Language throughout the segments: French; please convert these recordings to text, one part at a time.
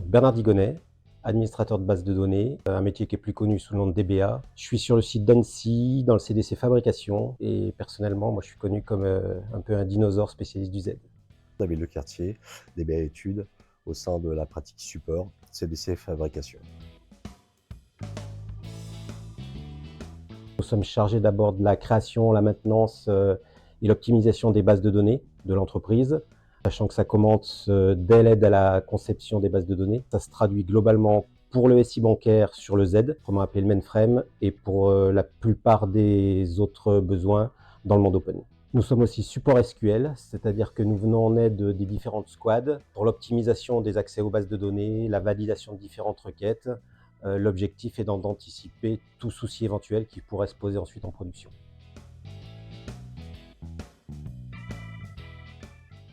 Bernard Digonnet, administrateur de base de données, un métier qui est plus connu sous le nom de DBA. Je suis sur le site d'Annecy, dans le CDC Fabrication, et personnellement, moi je suis connu comme un peu un dinosaure spécialiste du Z. David Lecartier, DBA Études, au sein de la pratique support, CDC Fabrication. Nous sommes chargés d'abord de la création, la maintenance et l'optimisation des bases de données de l'entreprise, sachant que ça commence dès l'aide à la conception des bases de données. Ça se traduit globalement pour le SI bancaire sur le Z, comment appeler le mainframe, et pour la plupart des autres besoins dans le monde open. Nous sommes aussi support SQL, c'est-à-dire que nous venons en aide des différentes squads pour l'optimisation des accès aux bases de données, la validation de différentes requêtes. L'objectif étant d'anticiper tout souci éventuel qui pourrait se poser ensuite en production.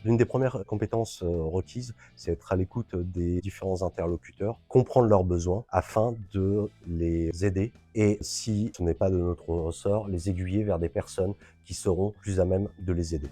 L'une des premières compétences requises, c'est être à l'écoute des différents interlocuteurs, comprendre leurs besoins afin de les aider et, si ce n'est pas de notre ressort, les aiguiller vers des personnes qui seront plus à même de les aider.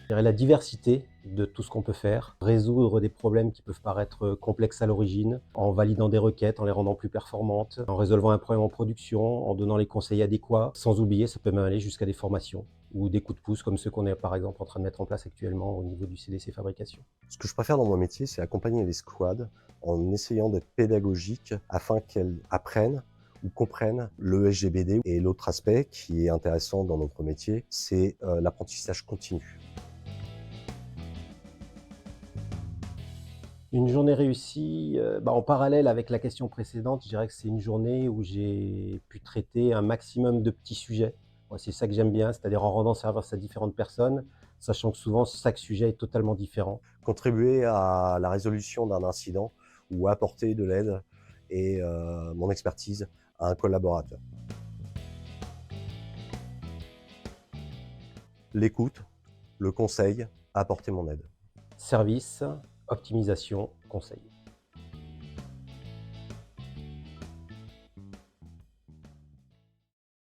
La diversité de tout ce qu'on peut faire, résoudre des problèmes qui peuvent paraître complexes à l'origine, en validant des requêtes, en les rendant plus performantes, en résolvant un problème en production, en donnant les conseils adéquats, sans oublier, ça peut même aller jusqu'à des formations ou des coups de pouce comme ceux qu'on est par exemple en train de mettre en place actuellement au niveau du CDC Fabrication. Ce que je préfère dans mon métier, c'est accompagner les squads en essayant d'être pédagogique afin qu'elles apprennent ou comprennent le SGBD. Et l'autre aspect qui est intéressant dans notre métier, c'est l'apprentissage continu. Une journée réussie, en parallèle avec la question précédente, je dirais que c'est une journée où j'ai pu traiter un maximum de petits sujets. Moi, c'est ça que j'aime bien, c'est-à-dire en rendant service à différentes personnes, sachant que souvent chaque sujet est totalement différent. Contribuer à la résolution d'un incident ou apporter de l'aide et mon expertise à un collaborateur. L'écoute, le conseil, apporter mon aide. Service, optimisation, conseil.